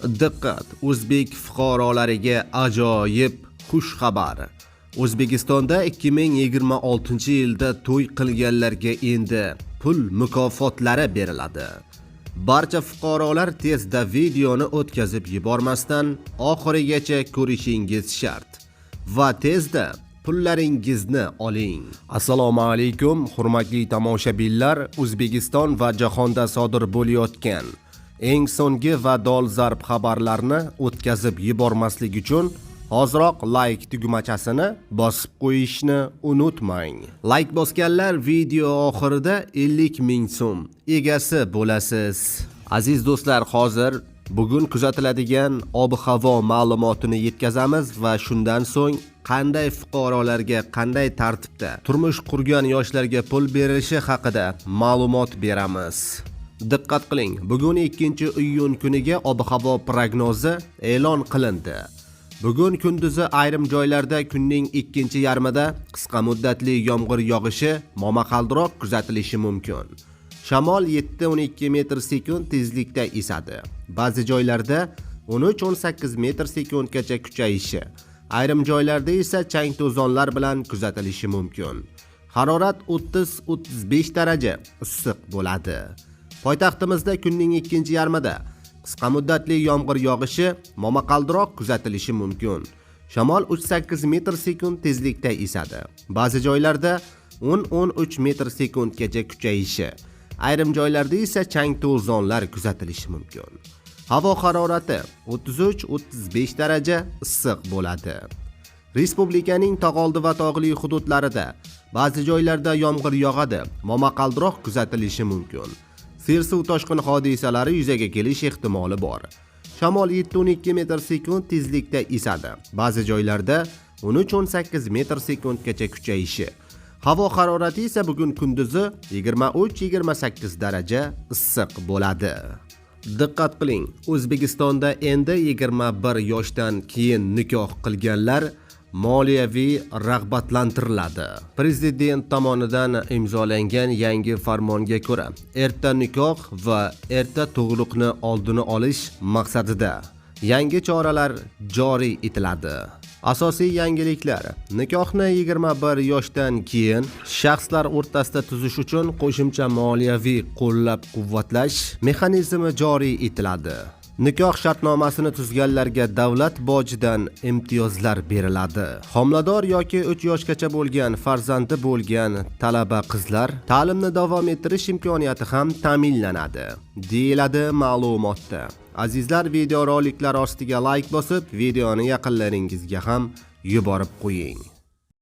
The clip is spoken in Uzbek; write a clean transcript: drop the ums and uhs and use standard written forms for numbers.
Diqqat, o'zbek fuqarolariga ajoyib xush xabar. O'zbekistonda 2026-yilda to'y qilganlarga endi pul mukofotlari beriladi. Barcha fuqarolar tezda videoni o'tkazib yubormasdan oxirigacha ko'rishingiz shart va tezda pullaringizni oling. Assalomu alaykum, hurmatli tomoshabinlar. O'zbekiston va jahonda sodir bo'layotgan eng so'nggi va dolzarb xabarlarni o'tkazib yubormaslik uchun hoziroq like tugmachasini bosib qo'yishni unutmang. Like bosganlar video oxirida 50 ming so'm egasi bo'lasiz. Aziz do'stlar, hozir bugun kuzatiladigan ob-havo ma'lumotini yetkazamiz va shundan so'ng qanday fuqarolarga qanday tartibda turmush qurgan yoshlarga pul berilishi haqida ma'lumot beramiz. Diqqat qiling, bugun 2-iyun kuniga ob-havo prognozi e'lon qilindi. Bugun kunduzi ayrim joylarda kunning ikkinchi yarmida qisqa muddatli yomg'ir yog'ishi momaqaldiroq kuzatilishi mumkin. Shamol 7-12 metr/sekund tezlikda esadi. Ba'zi joylarda 13-18 metr/sekundgacha kuchayishi, ayrim joylarda esa chang to'zonlar bilan kuzatilishi mumkin. Harorat 30-35 daraja issiq bo'ladi. Poytaxtimizda kunning ikkinchi yarmida qisqa muddatli yomg'ir yog'ishi momaqaldiroq kuzatilishi mumkin. Shamol 3-8 metr/sekund tezlikda esadi. Ba'zi joylarda 10-13 metr/sekundgacha kuchayishi, ayrim joylarda esa chang to'zonlar kuzatilishi mumkin. Havo harorati 33-35 daraja issiq bo'ladi. Respublikaning tog'oldi va tog'li hududlarida ba'zi joylarda yomg'ir yog'adi, momaqaldiroq kuzatilishi mumkin. Sel suv toshqin hodisalari yuzaga kelish ehtimoli bor. Shamol 7-12 metr/sekund tezlikda esadi. Ba'zi joylarda 13-18 metr/sekundgacha kuchayishi. Havo harorati esa bugun kunduzi 23-28 daraja issiq bo'ladi. Diqqat qiling, O'zbekistonda endi 21 yoshdan keyin nikoh qilganlar moliyaviy rag'batlantiriladi. Prezident tomonidan imzolangan yangi farmonga ko'ra, erta nikoh va erta tug'ruqni oldini olish maqsadida yangi choralar joriy etiladi. Asosiy yangiliklar: nikohni 21 yoshdan keyin shaxslar o'rtasida tuzish uchun qo'shimcha moliyaviy qo'llab-quvvatlash mexanizmi joriy etiladi. Nikoh shartnomasini tuzganlarga davlat bojidan imtiyozlar beriladi. Homilador yoki 3 yoshgacha bo'lgan farzandi bo'lgan talaba qizlar ta'limni davom ettirish imkoniyati ham ta'minlanadi, deyiladi ma'lumotda. Azizlar, videoroliklar ostiga like bosib, videoni yaqinlaringizga ham yuborib qo'ying.